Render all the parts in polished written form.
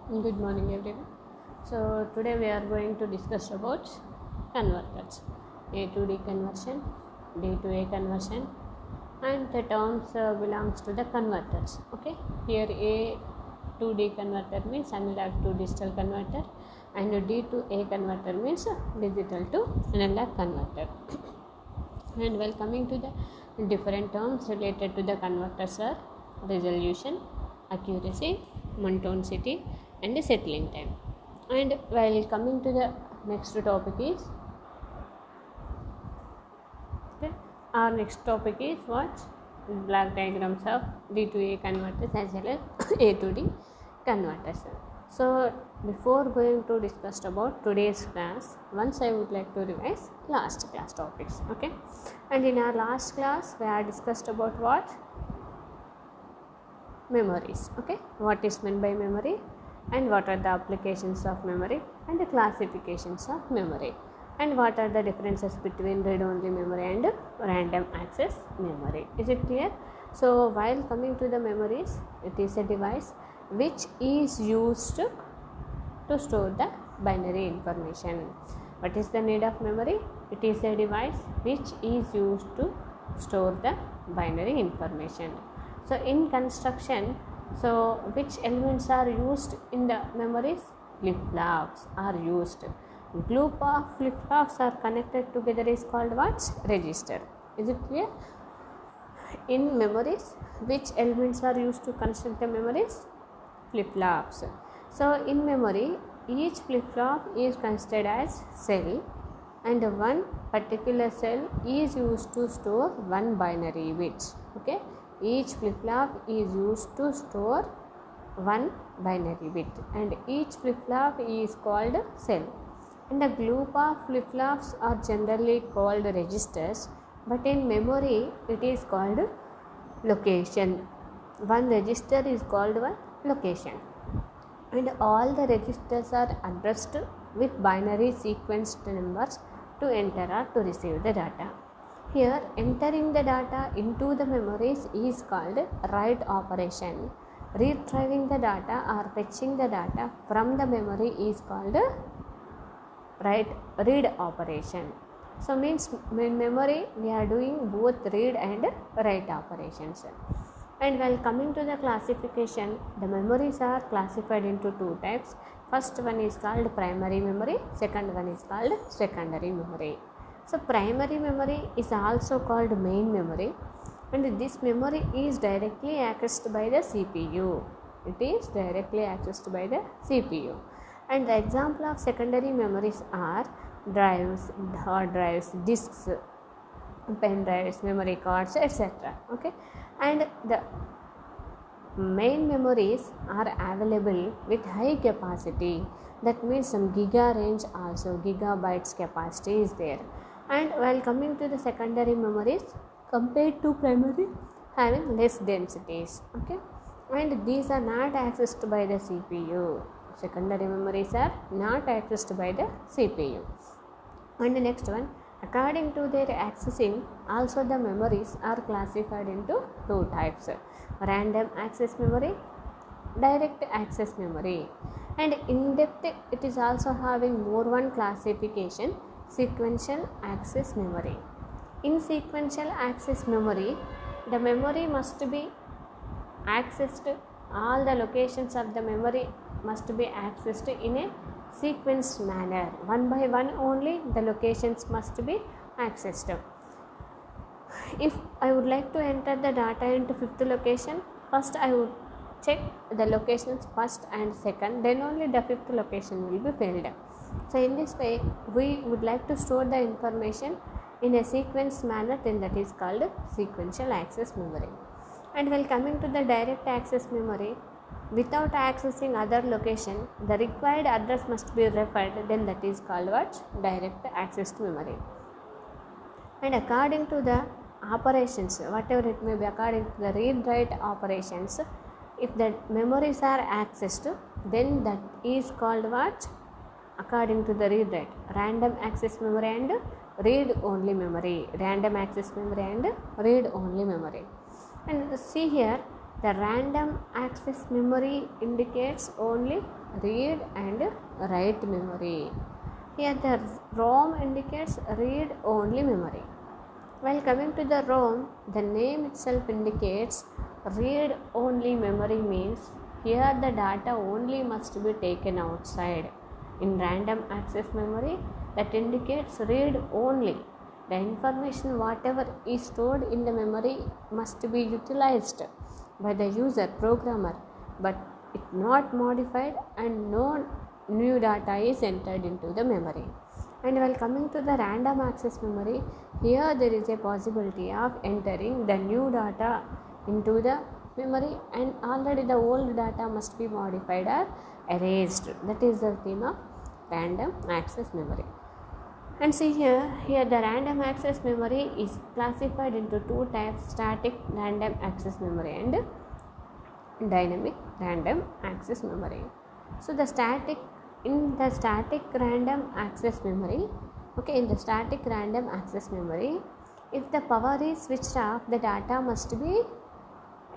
Good morning everyone. So today we are going to discuss about converters, A to D conversion, D to A conversion, and the terms belongs to the converters. Okay, here A to D converter means analog to digital converter, and D to A converter means digital to analog converter. And while coming to the different terms related to the converters are resolution, accuracy, monotonicity, and settling time. And while coming to the next topic is okay, our next topic is what block diagrams of D to A converters as well as A to D converters. So before going to discuss about today's class, once I would like to revise last class topics. Okay, and in our last class we have discussed about what memories. Okay, what is meant by memory and what are the applications of memory and the classifications of memory, and what are the differences between read-only memory and random access memory. Is it clear? So while coming to the memories, it is a device which is used to store the binary information. What is the need of memory? It is a device which is used to store the binary information. So in construction, so which elements are used in the memories? Flip-flops are used. Group of flip-flops are connected together is called what? Register. Is it clear? In memories, which elements are used to construct the memories? Flip-flops. So in memory, each flip-flop is considered as cell, and one particular cell is used to store one binary bit. Okay, each flip-flop is used to store one binary bit, and each flip-flop is called cell. And a group of flip-flops are generally called registers, but in memory it is called location. One register is called one location, and all the registers are addressed with binary sequenced numbers to enter or to receive the data. Here, entering the data into the memories is called write operation. Retrieving the data or fetching the data from the memory is called read operation. So means in memory we are doing both read and write operations. And while coming to the classification, the memories are classified into two types. First one is called primary memory, second one is called secondary memory. So primary memory is also called main memory, and this memory is directly accessed by the CPU. It is directly accessed by the CPU. And the example of secondary memories are drives, hard drives, disks, pen drives, memory cards, etc. Okay, and the main memories are available with high capacity. That means some giga range, also gigabytes capacity is there. And while coming to the secondary memories, compared to primary, having less densities. Okay, and these are not accessed by the CPU. Secondary memories are not accessed by the CPU. And the next one, according to their accessing, also the memories are classified into two types: random access memory, direct access memory. And in depth, it is also having more one classification: sequential access memory. In sequential access memory, the memory must be accessed, all the locations of the memory must be accessed in a sequence manner. One by one only the locations must be accessed. If I would like to enter the data into fifth location, first I would check the locations first and second, then only the fifth location will be filled. So in this way we would like to store the information in a sequence manner, then that is called sequential access memory. And while coming to the direct access memory, without accessing other location, the required address must be referred, then that is called what? Direct access memory. And according to the operations, whatever it may be, according to the read write operations, if the memories are accessed, then that is called what? According to the read write, random access memory and read only memory, random access memory and read only memory. And see here, The random access memory indicates only read and write memory. Here the ROM indicates read only memory. While coming to the ROM, the name itself indicates read only memory, means here the data only must be taken outside. In random access memory, that indicates read only. The information whatever is stored in the memory must be utilized by the user programmer, but it not modified and no new data is entered into the memory. And while coming to the random access memory, here there is a possibility of entering the new data into the memory, and already the old data must be modified or erased. That is the theme of random access memory. And see here the random access memory is classified into two types: static random access memory and dynamic random access memory. So in the static random access memory, in the static random access memory, if the power is switched off, the data must be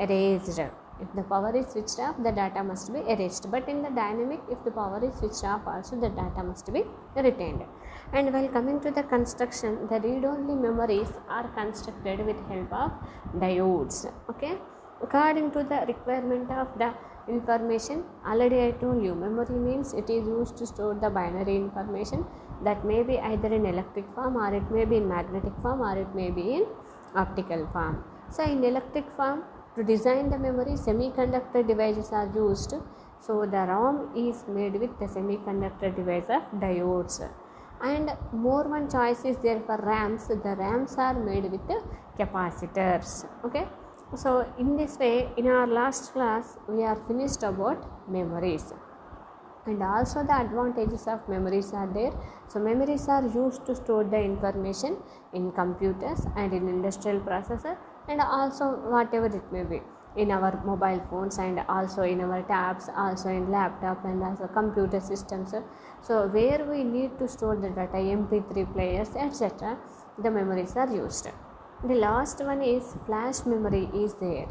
erased. If the power is switched off, the data must be erased. But in the dynamic, if the power is switched off also, the data must be retained. And while coming to the construction, the read-only memories are constructed with help of diodes. According to the requirement of the information, already I told you, memory means it is used to store the binary information that may be either in electric form, or it may be in magnetic form, or it may be in optical form. So in electric form, to design the memory, semiconductor devices are used. So the ROM is made with the semiconductor device of diodes. And more one choice is there for RAMs. The RAMs are made with the capacitors. So in this way, in our last class, we are finished about memories. And also the advantages of memories are there. So memories are used to store the information in computers and in industrial processor, and also whatever it may be in our mobile phones, and also in our tabs, also in laptop, and also computer systems. So where we need to store the data, MP3 players, etc., the memories are used. The last one is flash memory is there.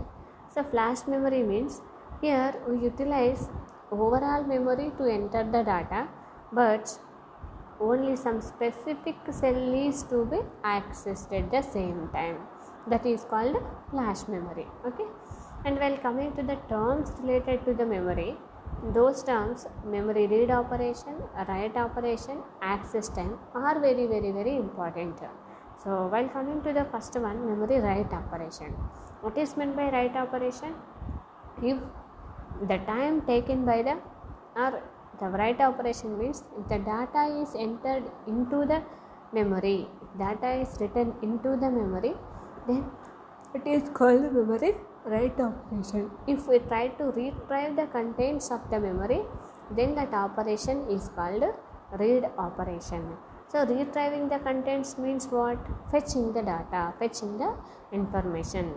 So flash memory means here we utilize overall memory to enter the data, but only some specific cell is to be accessed at the same time. That is called flash memory. And while coming to the terms related to the memory, those terms, memory read operation, write operation, access time, are very, very, very important. So while coming to the first one, memory write operation, what is meant by write operation? If the time taken by the write operation means if the data is entered into the memory, data is written into the memory, then it is called memory write operation. If we try to retrieve the contents of the memory, then that operation is called read operation. So retrieving the contents means what? Fetching the data, fetching the information.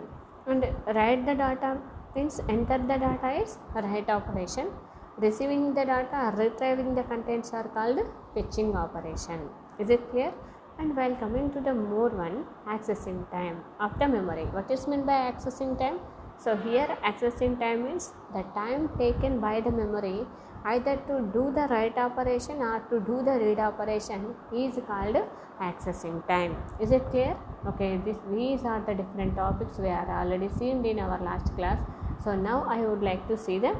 And write the data means enter the data is write operation. Receiving the data, retrieving the contents are called fetching operation. Is it clear? And while coming to the more one, accessing time of the memory. What is meant by accessing time? So here accessing time means the time taken by the memory either to do the write operation or to do the read operation is called accessing time. Is it clear? These are the different topics we are already seen in our last class. So now I would like to see the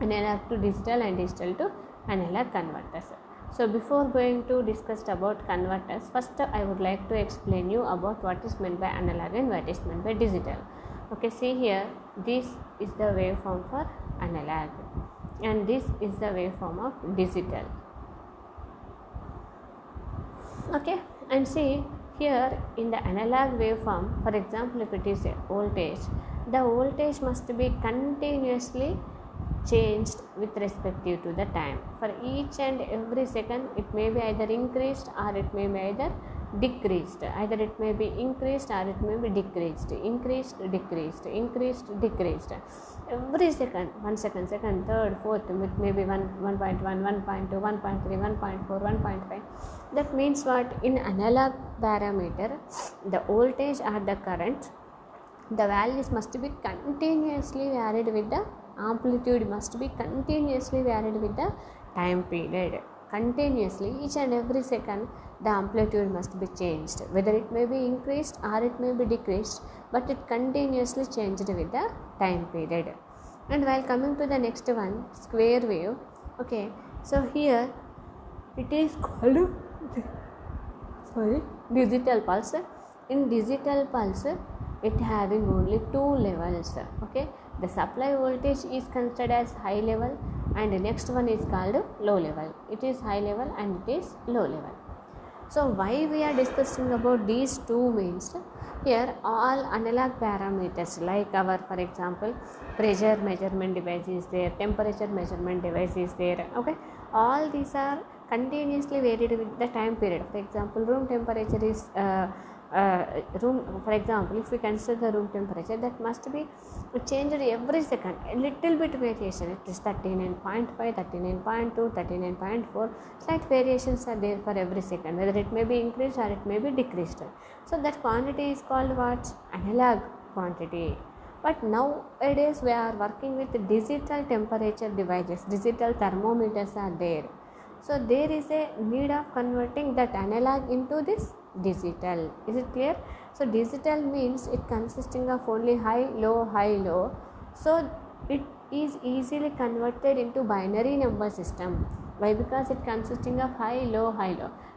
analog to digital and digital to analog converters. So before going to discuss about converters, first I would like to explain you about what is meant by analog and what is meant by digital. See here, this is the waveform for analog and this is the waveform of digital. And see here in the analog waveform, for example, if it is a voltage, the voltage must be continuously changed with respect to the time. For each and every second, it may be either increased or it may be either decreased. Either it may be increased or it may be decreased. Increased, decreased, increased, decreased. Every second, 1 second, second, third, fourth, it may be 1.1, 1.2, 1.3, 1.4, 1.5. That means what? In analog parameter, the voltage or the current the values must be continuously varied with the amplitude must be continuously varied with the time period. Continuously, each and every second, the amplitude must be changed, whether it may be increased or it may be decreased, but it continuously changed with the time period. And while coming to the next one, square wave, okay, so here it is called digital pulse. In digital pulse, it having only two levels, okay. The supply voltage is considered as high level, and the next one is called low level. It is high level and it is low level. So why we are discussing about these two means, here all analog parameters like our, for example, pressure measurement device is there, temperature measurement device is there, okay, all these are continuously varied with the time period. For example, room temperature is for example, if we consider the room temperature, that must be changed every second, a little bit variation. It is 39.5, 39.2, 39.4, slight variations are there for every second, whether it may be increased or it may be decreased. So that quantity is called what? Analog quantity. But nowadays we are working with digital temperature devices, digital thermometers are there. So there is a need of converting that analog into this digital. Is it clear? So digital means it consisting of only high, low. So it is easily converted into binary number system. Why? Because it consisting of high, low.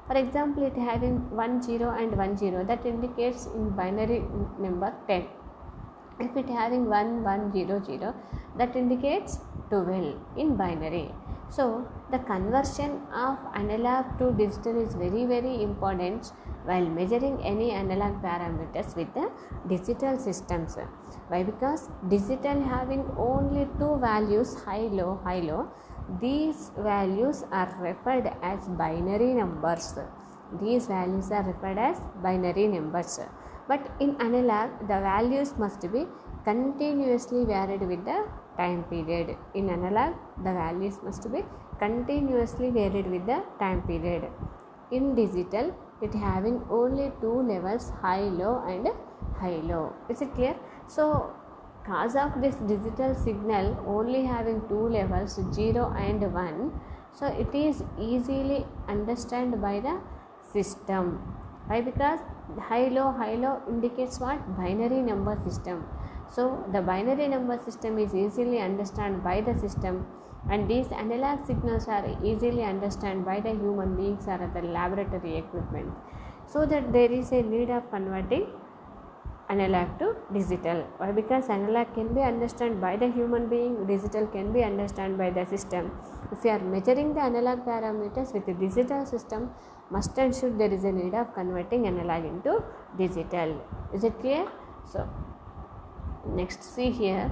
For example, it having 1 0 and 1 0, that indicates in binary number 10. If it having 1 1 0 0, that indicates 12 in binary. So the conversion of analog to digital is very, very important while measuring any analog parameters with the digital systems. Why? Because digital having only two values, high low. These values are referred as binary numbers. But in analog, the values must be continuously varied with the time period. In analog, the values must be continuously varied with the time period. In digital, it having only two levels, high low and high low. Is it clear? So cause of this digital signal only having two levels, 0 and 1, so it is easily understood by the system. Why? Because high low indicates what? Binary number system. So the binary number system is easily understood by the system, and these analog signals are easily understood by the human beings or the laboratory equipment. So that there is a need of converting analog to digital. Why? Because analog can be understood by the human being, digital can be understood by the system. If we are measuring the analog parameters with the digital system, must and should there is a need of converting analog into digital. Is it clear? So next, see here.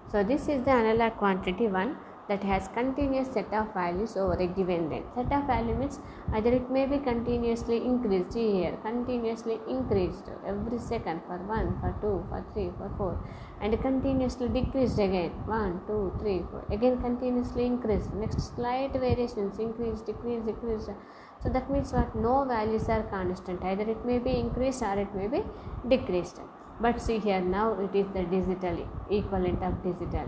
So this is the analog quantity 1 that has continuous set of values over a given length. Set of value means either it may be continuously increased, here continuously increased every second for 1, for 2, for 3, for 4, and continuously decreased again 1, 2, 3, 4, again continuously increased, next slight variations, increase, decrease. So that means what? No values are constant, either it may be increased or it may be decreased. But see here, now it is the digital equivalent of digital.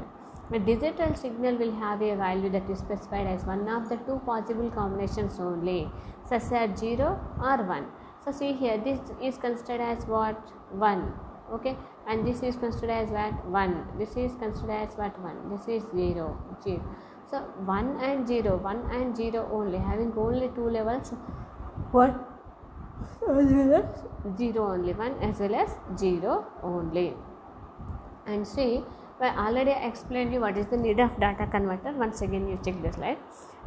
A digital signal will have a value that is specified as one of the two possible combinations only, such as 0 or 1. So see here, this is considered as what? 1. Okay, and this is considered as what? 1. This is considered as what? 1. This is 0. So 1 and 0 only, having only two levels. 1 as well as 0 only, 1 as well as 0 only. And see, I already explained you what is the need of data converter. Once again you check the slide.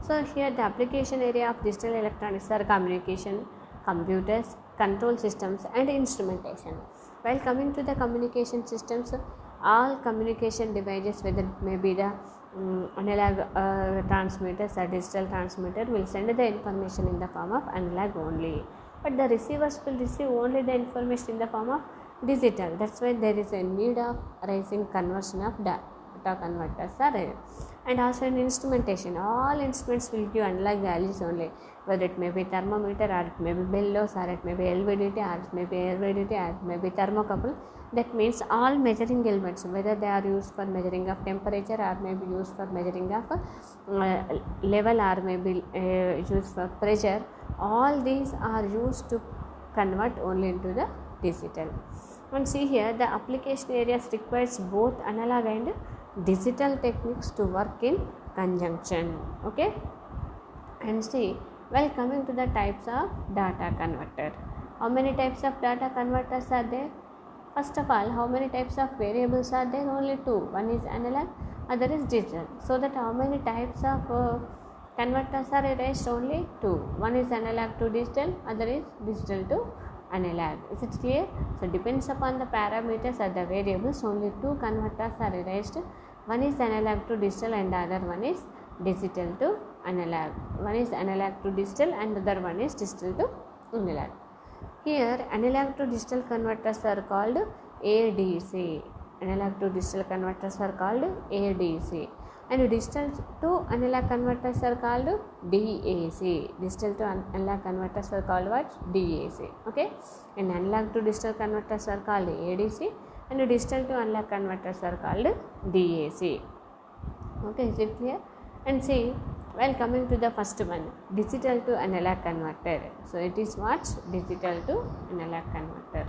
So here the application area of digital electronics are communication, computers, control systems and instrumentation. While coming to the communication systems, all communication devices, whether it may be the analog transmitters or digital transmitter, will send the information in the form of analog only, but the receivers will receive only the information in the form of digital. That's why there is a need of raising conversion of data converters are there. And also in instrumentation, all instruments will give analog values only, whether it may be thermometer, or it may be bellows, or it may be LVDT, or it may be RVDT, or it may be thermocouple. That means all measuring elements, whether they are used for measuring of temperature, or may be used for measuring of level, or may be used for pressure, all these are used to convert only into the digital. And see here, the application areas requires both analog and digital techniques to work in conjunction. Okay, and see, well, coming to the types of data converter, how many types of data converters are there? First of all, how many types of variables are there? Only two. One is analog, other is digital. So that how many types of converters are erased? Only two. One is analog to digital, other is digital to analog. Is it clear? So depends upon the parameters or the variables, only two converters are erased. One is analog to digital and the other one is digital to analog. One is analog to digital and the other one is digital to analog. Here, analog to digital converters are called ADC. Analog to digital converters are called ADC. And digital to analog converters are called DAC. Digital to analog converters are called what? DAC. Okay. And analog to digital converters are called ADC. And digital to analog converters are called DAC. Okay, is it clear? And see, well, coming to the first one, digital to analog converter. So it is what? Digital to analog converter.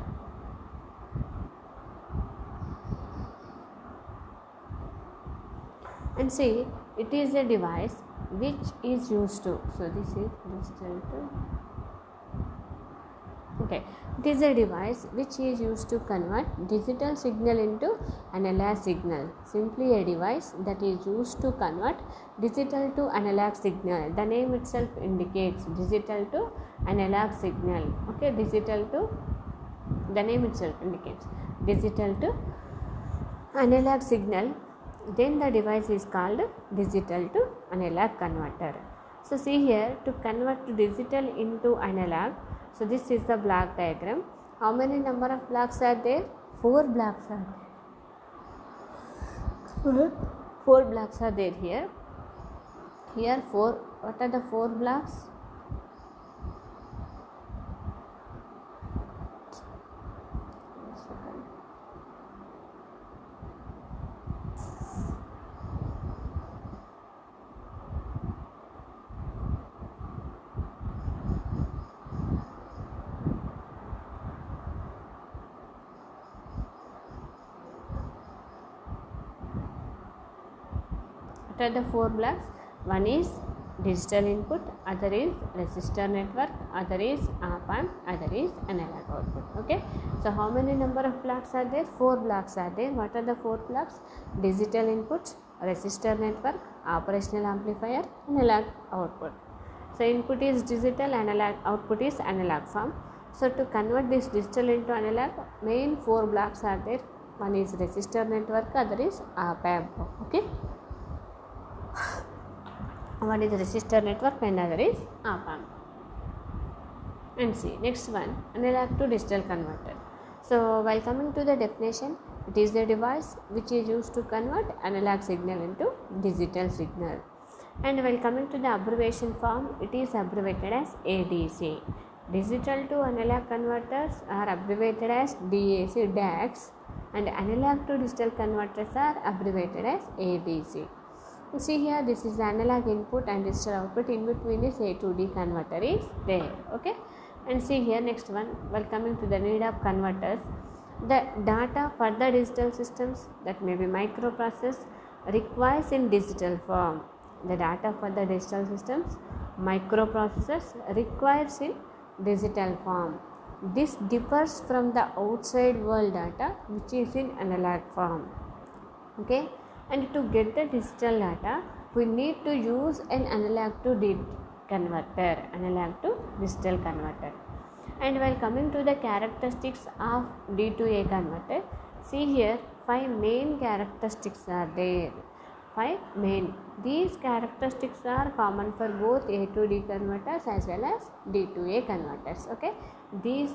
And see, it is a device which is used to, so this is digital to, okay, it is a device which is used to convert digital signal into analog signal. Simply a device that is used to convert digital to analog signal. The name itself indicates digital to analog signal. Okay, digital to, the name itself indicates digital to analog signal. Then the device is called digital to analog converter. So see here, to convert digital into analog, so this is the block diagram. How many number of blocks are there? 4 blocks are there. 4 blocks are there here. Here 4. What are the 4 blocks? What are the 4 blocks? One is digital input, other is resistor network, other is op-amp, other is analog output. Okay, so how many number of blocks are there? 4 blocks are there. What are the 4 blocks? Digital input, resistor network, operational amplifier, analog output. So input is digital, analog output is analog form. So to convert this digital into analog, main 4 blocks are there. One is resistor network, other is op-amp. Okay, one is resistor network and other is op-amp. And see, next one, analog to digital converter. So while coming to the definition, it is a device which is used to convert analog signal into digital signal. And while coming to the abbreviation form, it is abbreviated as ADC. Digital to analog converters are abbreviated as DAC, DACs, and analog to digital converters are abbreviated as ADC. See here, this is analog input and digital output. In between is A to D converter is there. Okay, and see here, next one, while coming to the need of converters, the data for the digital systems, that may be microprocessors, requires in digital form. The data for the digital systems, microprocessors, requires in digital form. This differs from the outside world data which is in analog form. Okay, and to get the digital data, we need to use an analog to converter, analog to digital converter. And while coming to the characteristics of D to A converter, see here 5 main characteristics are there. 5 main. These characteristics are common for both A to D converters as well as D to A converters. Okay, these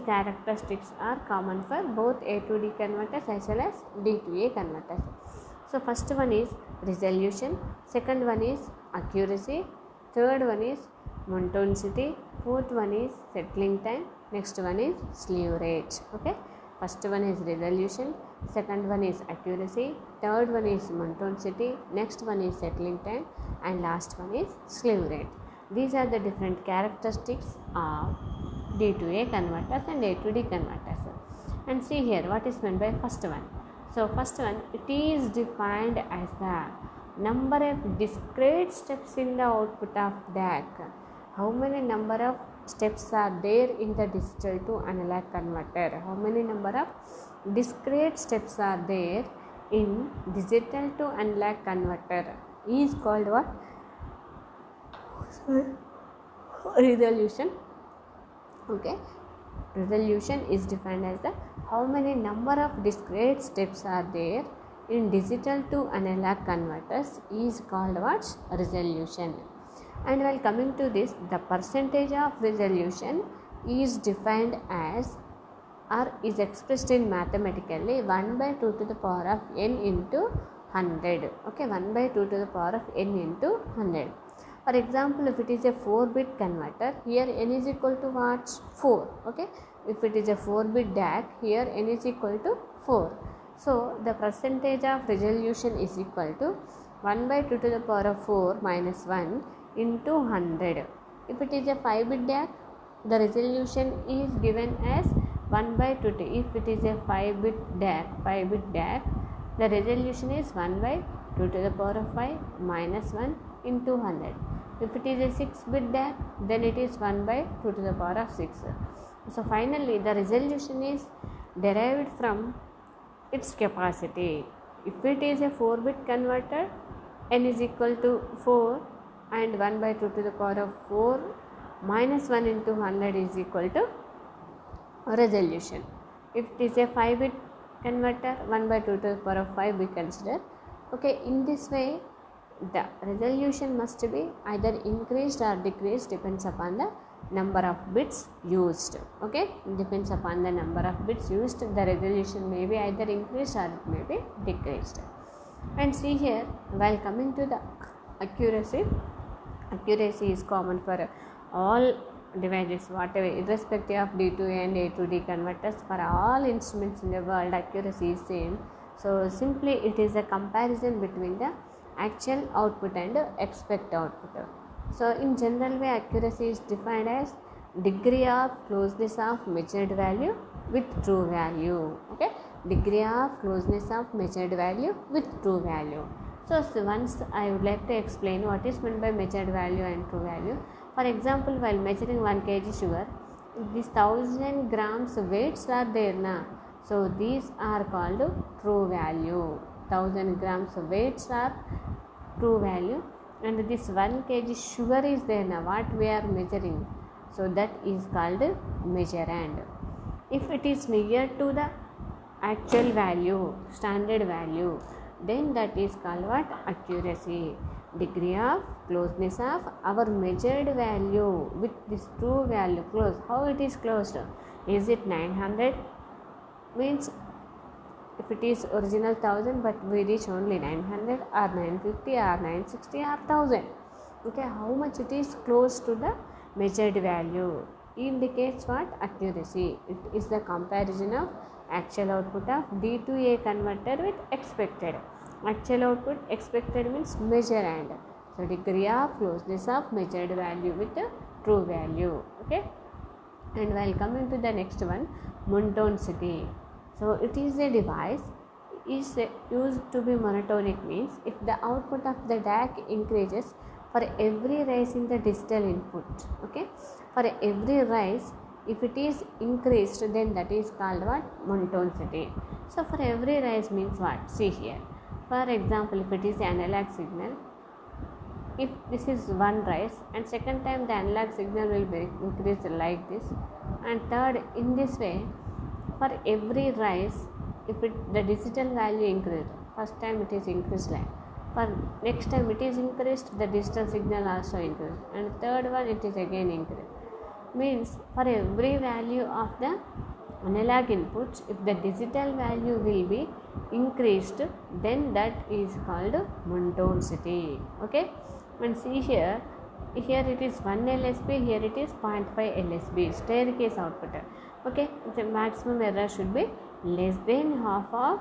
characteristics are common for both A to D converters as well as D to A converters. So first one is resolution, second one is accuracy, third one is monotony, fourth one is settling time, next one is slew rate. Okay, first one is resolution, second one is accuracy, third one is monotony, next one is settling time, and last one is slew rate. These are the different characteristics of D to A converters and A to D converters. And see here what is meant by first one. So first one, it is defined as the number of discrete steps in the output of DAC. How many number of steps are there in the digital to analog converter? How many number of discrete steps are there in digital to analog converter is called what? Resolution. Okay, resolution is defined as the how many number of discrete steps are there in digital to analog converters is called what? Resolution. And while coming to this, the percentage of resolution is defined as or is expressed in mathematically 1 by 2 to the power of n into 100. Okay, 1 by 2 to the power of n into 100. For example, if it is a 4-bit converter, here n is equal to what? 4. Okay, if it is a 4-bit DAC, here n is equal to 4. So the percentage of resolution is equal to 1 by 2 to the power of 4 minus 1 into 100. If it is a 5-bit DAC, the resolution is given as 1 by 2. If it is a 5-bit DAC, the resolution is 1 by 2 to the power of 5 minus 1 into 100. If it is a 6-bit DAC, then it is 1 by 2 to the power of 6. So finally, the resolution is derived from its capacity. If it is a 4-bit converter, n is equal to 4 and 1 by 2 to the power of 4 minus 1 into 100 is equal to resolution. If it is a 5-bit converter, 1 by 2 to the power of 5 we consider. Okay, in this way the resolution must be either increased or decreased, depends upon the number of bits used. Okay, depends upon the number of bits used, the resolution may be either increased or it may be decreased. And see here, while coming to the accuracy is common for all devices, whatever, irrespective of D2A and A to D converters, for all instruments in the world accuracy is same. So simply it is a comparison between the actual output and expect output. So in general way, accuracy is defined as degree of closeness of measured value with true value. Okay, degree of closeness of measured value with true value. So once I would like to explain what is meant by measured value and true value. For example, while measuring 1 kg sugar, these 1000 grams weights are there now. So these are called true value. 1000 grams weights are true value, and this 1 kg sugar is there now, what we are measuring, so that is called measurand. If it is near to the actual value, standard value, then that is called what? Accuracy. Degree of closeness of our measured value with this true value close. How it is closed? Is it 900? Means if it is original 1000 but we reach only 900 or 950 or 960 or 1000. Okay, how much it is close to the measured value indicates what? Accuracy. It is the comparison of actual output of D to A converter with expected. Actual output, expected means measurand. So degree of closeness of measured value with the true value. Okay, and while coming to the next one, monotony. So it is a device is used to be monotonic, means if the output of the DAC increases for every rise in the digital input. Okay, for every rise, if it is increased, then that is called what? Monotony. So for every rise means what? See here, for example, if it is analog signal, if this is one rise and second time the analog signal will be increased like this, and third in this way, for every rise, if the digital value increased, first time it is increased like, for next time it is increased, the digital signal also increased, and third one it is again increased. Means for every value of the analog inputs, if the digital value will be increased, then that is called monotony. Okay, and see here it is 1 LSB, here it is 0.5 LSB staircase output. Okay, the maximum error should be less than half of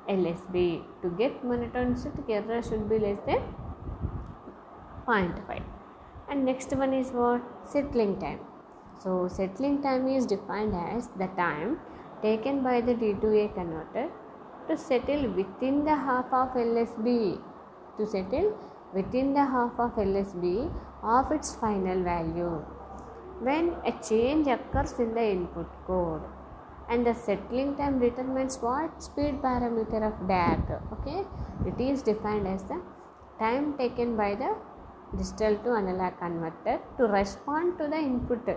LSB. To get monotonicity, error should be less than 0.5. And next one is what? Settling time. So settling time is defined as the time taken by the D2A converter to settle within the half of LSB, to settle within the half of LSB of its final value when a change occurs in the input code. And the settling time determines what? Speed parameter of DAC. Okay, it is defined as the time taken by the digital to analog converter to respond to the input.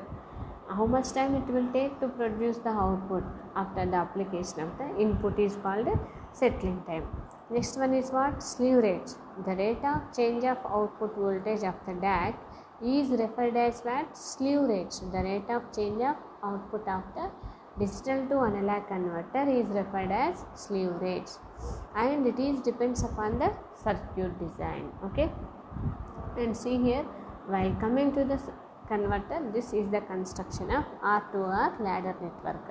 How much time it will take to produce the output after the application of the input is called settling time. Next one is what? Slew rate. The rate of change of output voltage of the DAC is referred as what? Slew rate. The rate of change of output of the digital to analog converter is referred as slew rate, and it is depends upon the circuit design. Okay, and see here, while coming to the converter, this is the construction of R2R ladder network.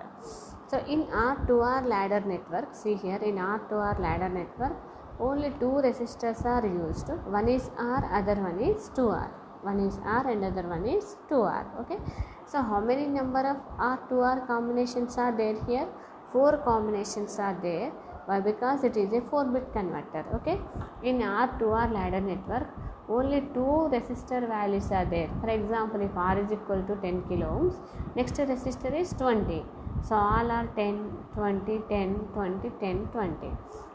So in R2R ladder network, see here, in R2R ladder network only two resistors are used. One is R, other one is 2R. One is R and other one is 2R. Okay, so how many number of R2R combinations are there here? 4 combinations are there. Why? Because it is a 4-bit converter. Okay, in R2R ladder network only 2 resistor values are there. For example, if R is equal to 10 kilo ohms, next resistor is 20. So all are 10, 20, 10, 20, 10, 20.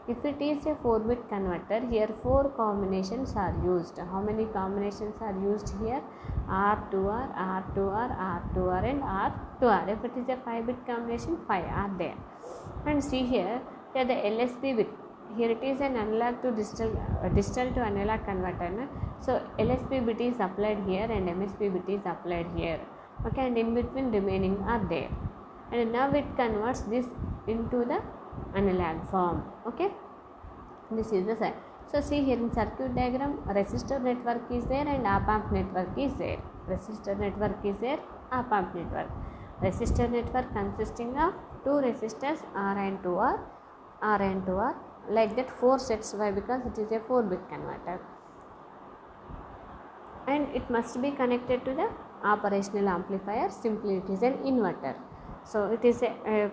If it is a 4-bit converter, here 4 combinations are used. How many combinations are used here? R2R, R2R, R2R and R2R. If it is a 5-bit combination, 5 are there. And see here, the LSB bit. Here it is an analog to digital to analog converter. So LSB bit is applied here and MSB bit is applied here. Okay, and in between remaining are there. And now it converts this into the analog form. Okay, this is the side. So see here in circuit diagram, resistor network is there and op-amp network is there. Resistor network is there, op-amp network. Resistor network consisting of 2 resistors R and 2R, R and 2R, like that 4 sets. Why? Because it is a 4-bit converter and it must be connected to the operational amplifier. Simply it is an inverter. So it is a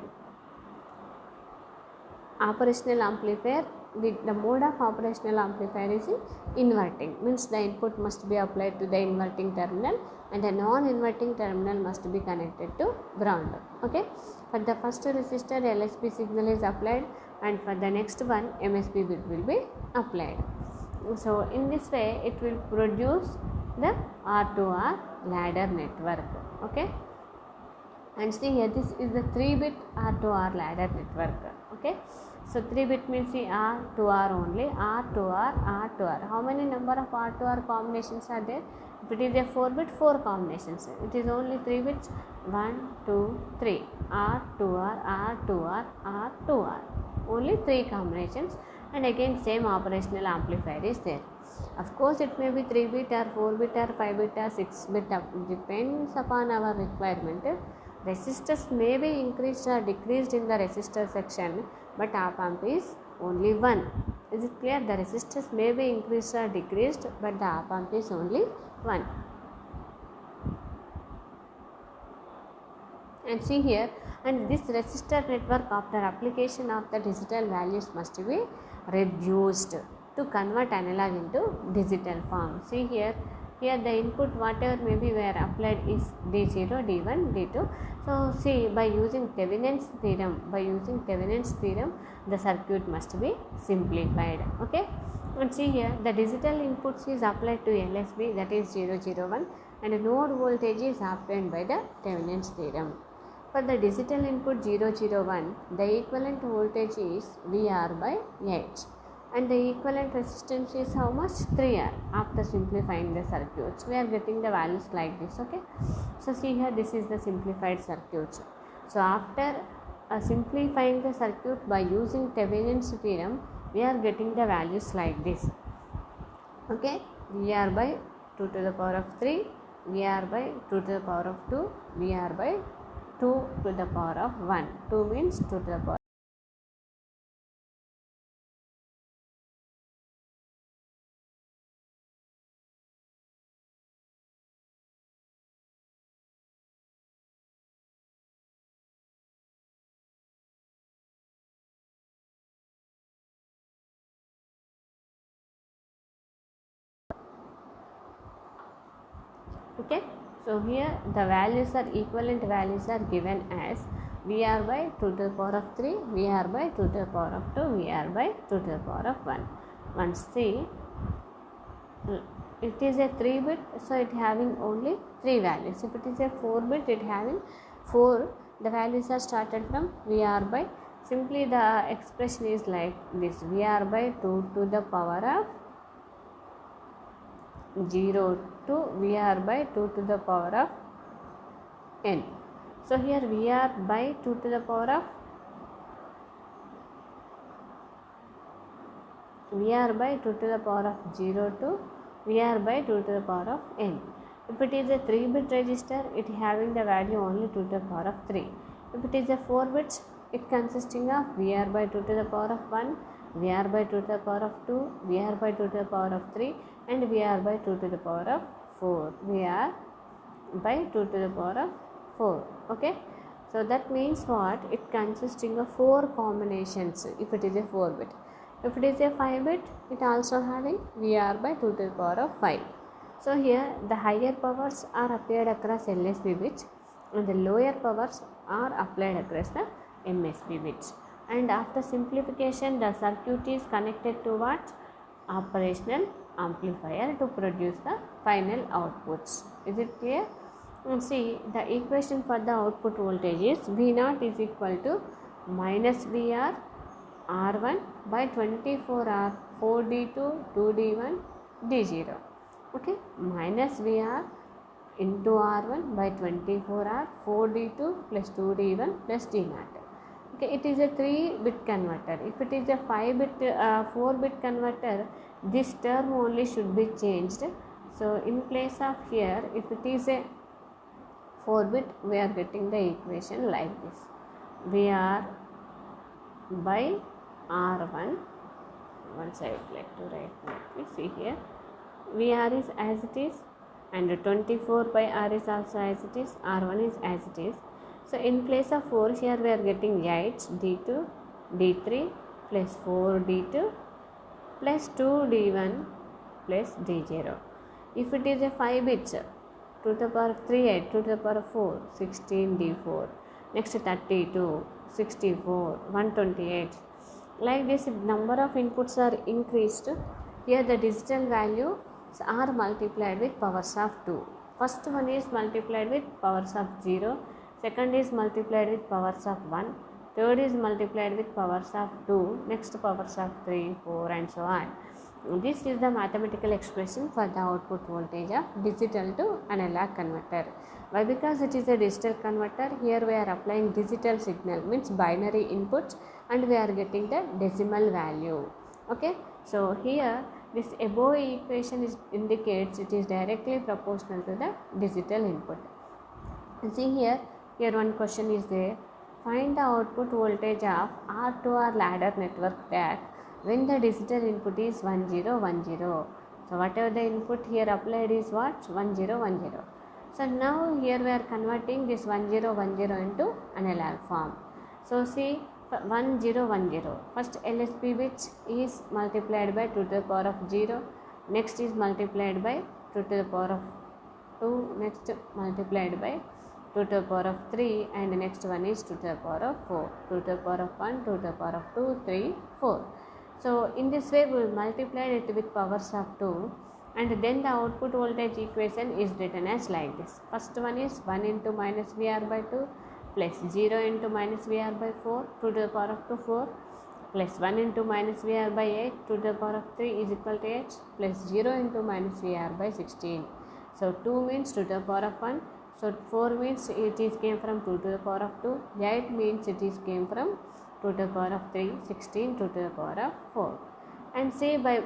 operational amplifier. The mode of operational amplifier is inverting, means the input must be applied to the inverting terminal and a non-inverting terminal must be connected to ground. Okay, for the first resistor LSB signal is applied and for the next one MSB bit will be applied. So in this way it will produce the R2R ladder network. Okay, and see here, this is the 3-bit R2R ladder network. Okay, so 3-bit means see R to R only, R to R, R to R. How many number of R to R combinations are there? If it is a 4-bit, 4 combinations. It is only 3 bits, 1, 2, 3, R to R, R to R, R to R. Only 3 combinations, and again same operational amplifier is there. Of course, it may be 3-bit or 4-bit or 5-bit or 6-bit, depends upon our requirement. Resistors may be increased or decreased in the resistor section, but op-amp is only 1. Is it clear? The resistors may be increased or decreased, but the op-amp is only 1. And see here, and this resistor network after application of the digital values must be reduced to convert analog into digital form. See here the input whatever may be were applied is D0, D1, D2. So see, by using Thevenin's theorem, the circuit must be simplified. Okay, and see here the digital inputs is applied to LSB, that is 001, and a node voltage is obtained by the Thevenin's theorem. For the digital input 001, the equivalent voltage is VR by H. And the equivalent resistance is how much? 3R. After simplifying the circuits, we are getting the values like this. Okay, so see here, this is the simplified circuits. So after simplifying the circuit by using Thevenin's theorem, we are getting the values like this. Okay, VR by 2 to the power of 3, VR by 2 to the power of 2, VR by 2 to the power of 1. 2 means 2 to the power. Okay, so here the values are equivalent values are given as VR by 2 to the power of 3, VR by 2 to the power of 2, VR by 2 to the power of 1. Once see, it is a 3 bit, so it having only 3 values. If it is a 4 bit, it having 4. The values are started from VR by, simply the expression is like this, VR by 2 to the power of 0 to VR by 2 to the power of n. So here VR by 2 to the power of VR by 2 to the power of 0 to VR by 2 to the power of n. If it is a 3 bit register, it having the value only 2 to the power of 3. If it is a 4 bits, it consisting of VR by 2 to the power of 1, VR by 2 to the power of 2, VR by 2 to the power of 3, and VR by 2 to the power of 4. VR by 2 to the power of 4. Okay, so that means what? It consisting of 4 combinations if it is a 4 bit. If it is a 5 bit, it also having VR by 2 to the power of 5. So here the higher powers are applied across LSB bits and the lower powers are applied across the MSB bits. And after simplification, the circuit is connected to what? Operational amplifier to produce the final outputs. Is it clear? See, the equation for the output voltage is V0 is equal to minus VR R1 by 24R 4D2 2D1 D0. Okay, minus VR into R1 by 24R 4D2 plus 2D1 plus D0. Okay, it is a 3 bit converter. If it is a 4 bit converter, this term only should be changed. So in place of here, if it is a 4 bit, we are getting the equation like this: VR by R1. Once I would like to write like this. See here, VR is as it is, and 24 by R is also as it is. R1 is as it is. So in place of 4, here we are getting 8 D2 D3 plus 4 D2 plus 2 D1 plus D0. If it is a 5 bits, 2 to the power of 3 8, 2 to the power of 4 16 D4, next 32 64 128. Like this, if number of inputs are increased, here the digital values are multiplied with powers of 2. First one is multiplied with powers of 0, second is multiplied with powers of 1, third is multiplied with powers of 2, next powers of 3, 4 and so on. This is the mathematical expression for the output voltage of digital to analog converter. Why? Because it is a digital converter. Here we are applying digital signal, means binary inputs, and we are getting the decimal value. Okay, so here this above equation indicates it is directly proportional to the digital input. See here one question is there: find the output voltage of R2R ladder network DAC when the digital input is 1010. So whatever the input here applied is what? 1010. So now here we are converting this 1010 into analog form. So see, 1010, first LSB bit is multiplied by 2 to the power of 0, next is multiplied by 2 to the power of 2, next multiplied by 2 to the power of 3, and the next one is 2 to the power of 4, 2 to the power of 1, 2 to the power of 2, 3, 4. So in this way we will multiply it with powers of 2, and then the output voltage equation is written as like this. First one is 1 into minus VR by 2 plus 0 into minus VR by 4, 2 to the power of 2, 4, plus 1 into minus VR by 8, 2 to the power of 3 is equal to 8, plus 0 into minus VR by 16. So 2 means 2 to the power of 1. So 4 means it is came from 2 to the power of 2. 8 means it is came from 2 to the power of 3. 16 2 to the power of 4. And say by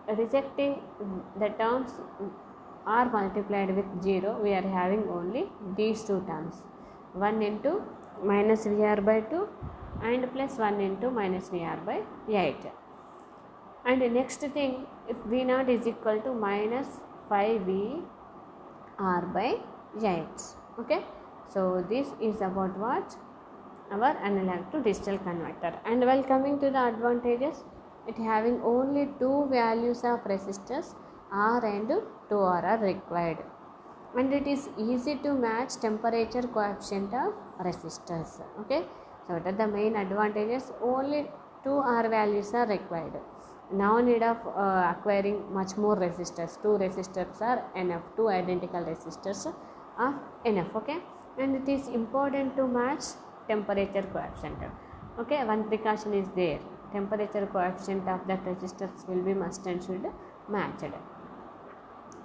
rejecting the terms are multiplied with 0, we are having only these two terms. 1 into minus VR by 2 and plus 1 into minus VR by 8. And the next thing, if V0 is equal to minus 5V R by 8. Okay, so this is about what? Our analog to digital converter. And while coming to the advantages, it having only two values of resistors R and 2R are required, and it is easy to match temperature coefficient of resistors. Okay, so what are the main advantages? Only two R values are required. No need of acquiring much more resistors. Two resistors are enough. Two identical resistors are enough. Okay, and it is important to match temperature coefficient. Okay, one precaution is there. Temperature coefficient of that resistors will be must and should matched.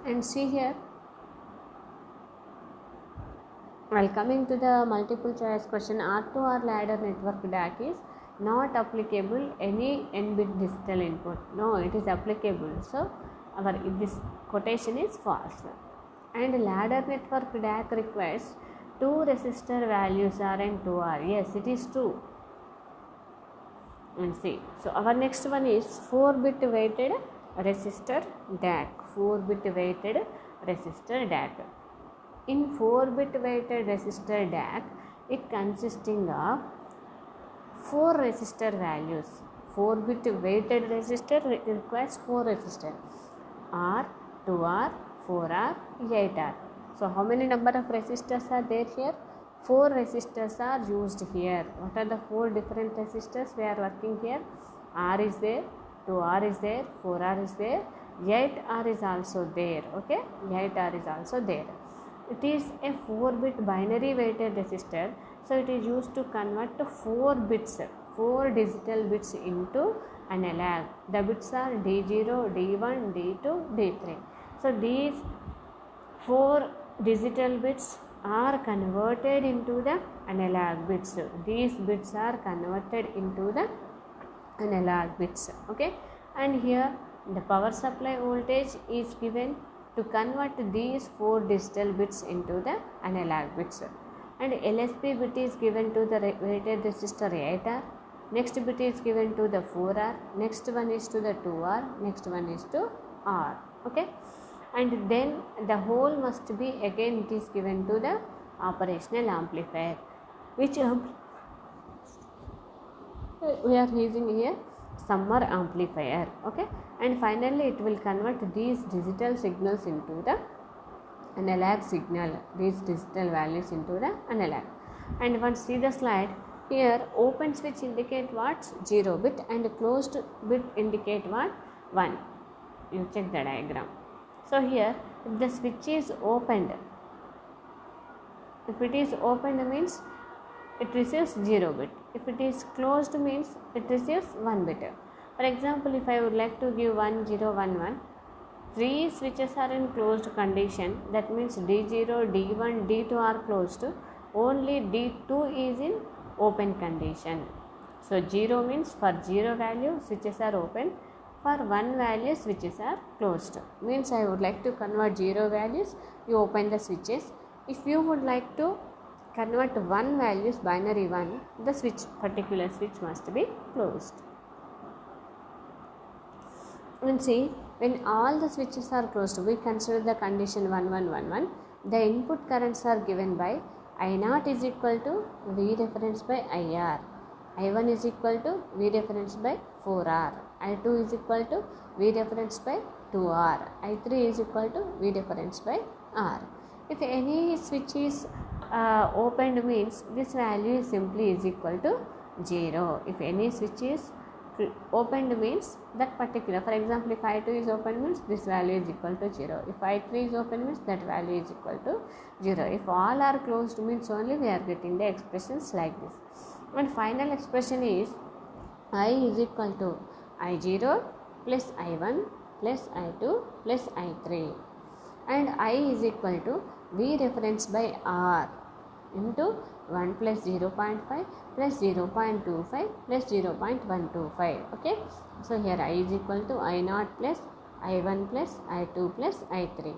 And see here, while coming to the multiple choice question, R2R ladder network DAC is not applicable any n-bit digital input. No, it is applicable. So this quotation is false. And ladder network DAC requires two resistor values R and 2R. Yes, it is true. And see, so our next one is 4-bit weighted resistor DAC. 4-bit weighted resistor DAC. In 4-bit weighted resistor DAC, it consisting of 4 resistor values. 4-bit weighted resistor requires 4 resistors: R, 2R, 4R, 8R. So how many number of resistors are there here? 4 resistors are used here. What are the 4 different resistors we are working here? R is there, 2R is there, 4R is there, 8R is also there. Okay, 8R is also there. It is a 4-bit binary weighted resistor, so it is used to convert 4 bits, 4 digital bits into analog. The bits are D0, D1, D2, D3. So these 4 digital bits are converted into the analog bits. These bits are converted into the analog bits. Okay, and here the power supply voltage is given to convert these 4 digital bits into the analog bits. And LSB bit is given to the weighted resistor 8R. Next bit is given to the 4R. Next one is to the 2R. Next one is to R. Okay, and then the whole must be again it is given to the operational amplifier, which we are using here summer amplifier. Okay, and finally it will convert these digital signals into the analog signal, these digital values into the analog. And once see the slide here, open switch indicate what? 0 bit, and closed bit indicate what? 1. You check the diagram. So here, if the switch is opened, if it is opened means it receives 0 bit. If it is closed means it receives 1 bit. For example, if I would like to give 1 0 1 1, 3 switches are in closed condition. That means D0, D1, D2 are closed. Only D2 is in open condition. So 0 means for 0 value switches are open. For 1 value switches are closed. Means I would like to convert 0 values, you open the switches. If you would like to convert 1 values, binary 1, the switch, particular switch must be closed. And see, when all the switches are closed, we consider the condition 1 1 1 1. The input currents are given by I0 is equal to V reference by IR. I1 is equal to V reference by 4R. I2 is equal to V reference by 2R. I3 is equal to V reference by R. If any switch is opened means this value is simply is equal to 0. If any switch is opened means that particular, for example, if I2 is open means this value is equal to 0. If I3 is open means that value is equal to 0. If all are closed means only we are getting the expressions like this. And final expression is I is equal to I0 plus I1 plus I2 plus I3. and I is equal to V reference by R into 1 plus 0.5 plus 0.25 plus 0.125. Okay, so here I is equal to I naught plus I1 plus I2 plus I3,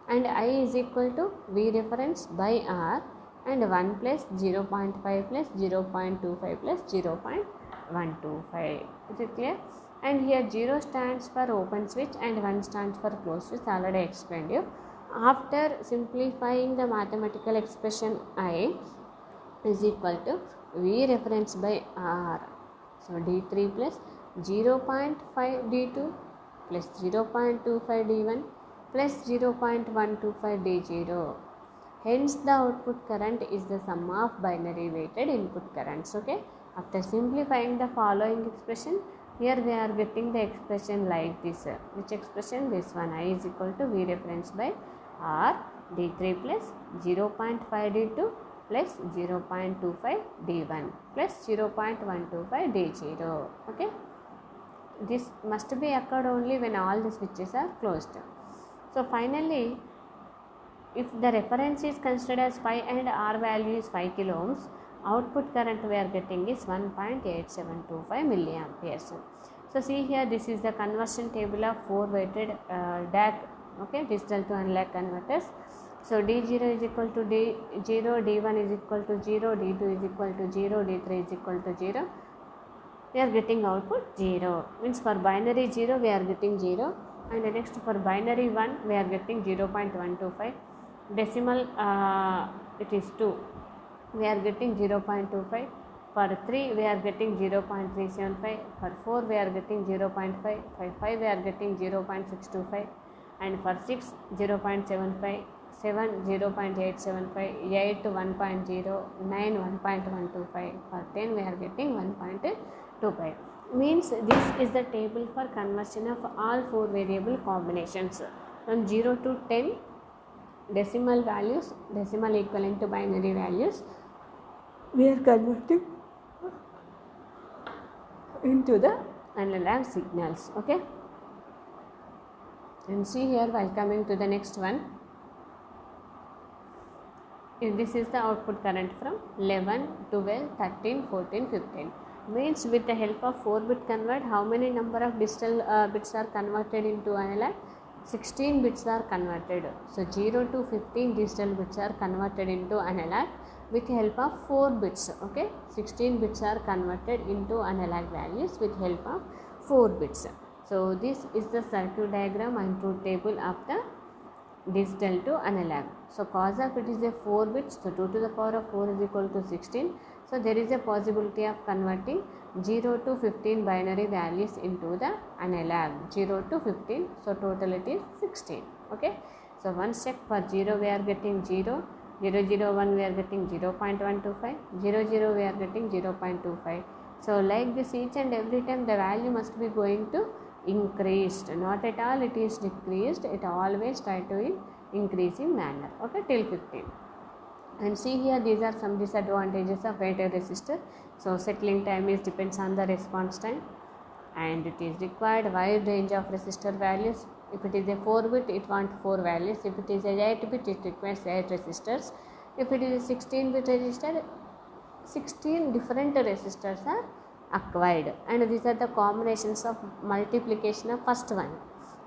and I is equal to V reference by R and 1 plus 0.5 plus 0.25 plus 0.125. Is it clear? And here 0 stands for open switch and 1 stands for closed switch. Already explained you. After simplifying the mathematical expression I is equal to V reference by R. So D3 plus 0.5 D2 plus 0.25 D1 plus 0.125 D0. Hence the output current is the sum of binary weighted input currents. Okay. After simplifying the following expression, here we are getting the expression like this. Which expression? This one. I is equal to V reference by R D3 plus 0.5 D2 plus 0.25 D1 plus 0.125 D0. Okay. This must be occurred only when all the switches are closed. So finally, if the reference is considered as 5 and R value is 5 kilo ohms, output current we are getting is 1.8725 milliamperes. So see here, this is the conversion table of 4 weighted DAC, okay, digital to analog converters. So D0 is equal to D0, D1 is equal to 0, D2 is equal to 0, D3 is equal to 0. We are getting output 0. Means for binary 0 we are getting 0, and the next for binary 1 we are getting 0.125. Decimal it is 2, we are getting 0.25. For 3 we are getting 0.375. For 4 we are getting 0.5. For 5 we are getting 0.625, and for 6 0.75, 7 0.875, 8 1.0, 9 1.125. For 10 we are getting 1.25. Means this is the table for conversion of all 4 variable combinations. From 0 to 10 decimal values, decimal equivalent to binary values, we are converting into the analog signals. Okay, and see here, while coming to the next one, this is the output current from 11, 12, 13, 14, 15. Means with the help of 4-bit convert, how many number of digital bits are converted into analog? 16 bits are converted. So 0 to 15 digital bits are converted into analog with help of 4 bits. Okay, 16 bits are converted into analog values with help of 4 bits. So this is the circuit diagram and truth table of the digital to analog. So cause of it is a 4 bits, so 2 to the power of 4 is equal to 16. So there is a possibility of converting 0 to 15 binary values into the analog. 0 to 15, so total it is 16. Okay, so once check, for 0 we are getting 0, 0 0 1 we are getting 0.125, 0 0 we are getting 0.25. So like this, each and every time the value must be going to increased, not at all it is decreased, it always try to in increasing manner. Okay, till 15. And see here, these are some disadvantages of weighted resistor. So settling time is depends on the response time, and it is required wide range of resistor values. If it is a 4-bit, it wants 4 values. If it is a 8-bit, it requires 8 resistors. If it is a 16-bit resistor, 16 different resistors are acquired, and these are the combinations of multiplication of first one.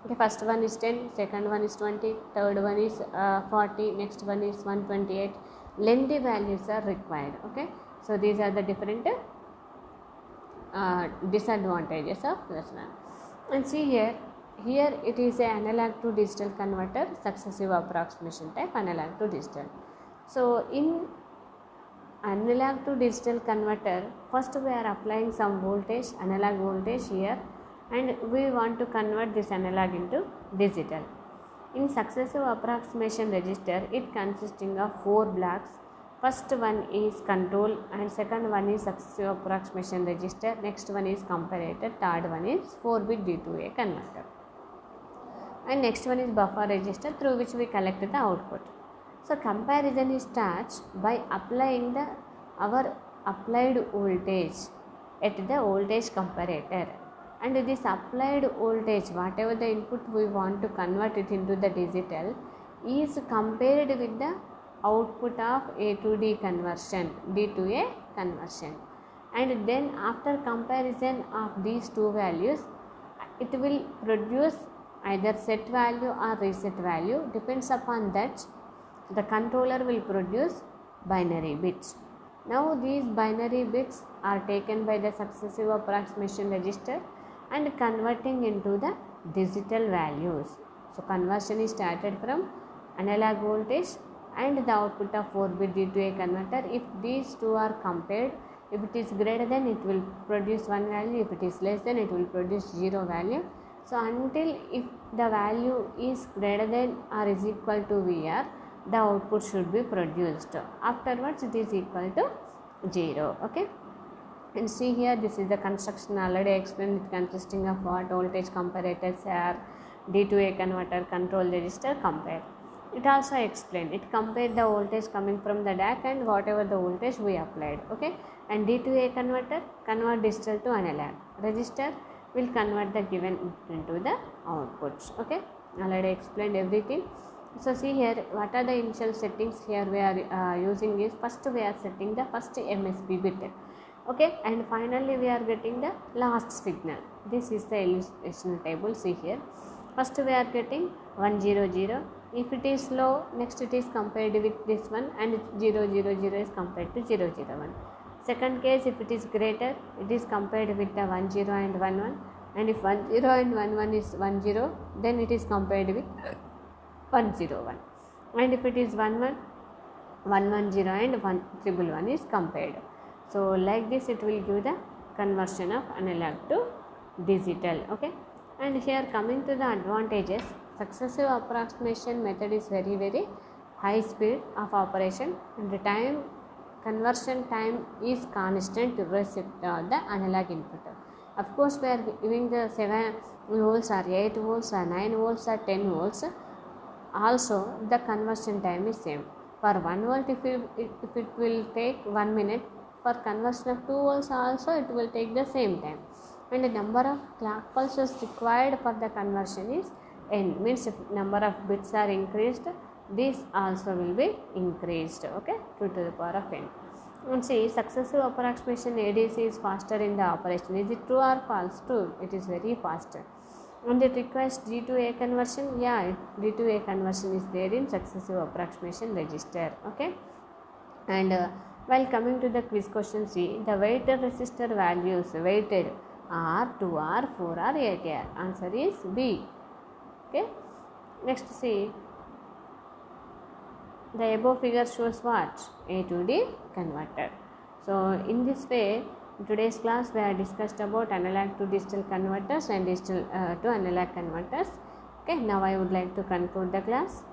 Okay, first one is 10, second one is 20, third one is 40, next one is 128. Lengthy values are required. Okay, so these are the different disadvantages of this one. And see here, it is a analog to digital converter, successive approximation type analog to digital. So in analog to digital converter, first we are applying some voltage, analog voltage here, and we want to convert this analog into digital. In successive approximation register, it consisting of 4 blocks. First one is control, and second one is successive approximation register, next one is comparator, third one is 4-bit D2A converter, and next one is buffer register through which we collect the output. So comparison is starts by applying our applied voltage at the voltage comparator, and this applied voltage, whatever the input we want to convert it into the digital, is compared with the output of A to D conversion, D to A conversion, and then after comparison of these two values, it will produce either set value or reset value. Depends upon that, the controller will produce binary bits. Now these binary bits are taken by the successive approximation register and converting into the digital values. So conversion is started from analog voltage and the output of 4-bit D to A converter. If these two are compared, if it is greater than, it will produce one value, if it is less than, it will produce 0 value. So until if the value is greater than or is equal to VR, the output should be produced. Afterwards it is equal to 0. Okay, and see here, this is the construction already explained. It consisting of what? Voltage comparators are, D to A converter, control register, compare. It also explained, it compared the voltage coming from the DAC and whatever the voltage we applied. Okay, and D to A converter convert digital to analog, register will convert the given into the outputs. Okay, already explained everything. So see here, what are the initial settings here we are using is, first we are setting the first MSB bit. Okay, and finally we are getting the last signal. This is the illustration table. See here, first we are getting 100. If it is low, next it is compared with this one, and 000 is compared to 001. Second case, if it is greater, it is compared with the 10 and 11, and if 10 and 11 is 10, then it is compared with 101, and if it is 11, 110 and 1111 is compared. So like this it will give the conversion of analog to digital. Okay, and here coming to the advantages, successive approximation method is very high speed of operation, and the time conversion time is constant irrespective of the analog input. Of course, we are giving the 7 volts or 8 volts or 9 volts or 10 volts. Also, the conversion time is same. For 1 volt, if it will take 1 minute, for conversion of 2 volts also it will take the same time. And the number of clock pulses required for the conversion is n. Means if number of bits are increased, this also will be increased. Okay, 2 to the power of n. And see, successive approximation ADC is faster in the operation. Is it true or false? True. It is very faster. And it requires D to A conversion. Yeah, D to A conversion is there in successive approximation register. Okay, and while coming to the quiz question, see the weighted resistor values weighted are 2R, 4R, 8R. Answer is B. Okay, next see, the above figure shows what? A to D converter. So in this way, in today's class we have discussed about analog to digital converters and digital to analog converters. Okay, now I would like to conclude the class.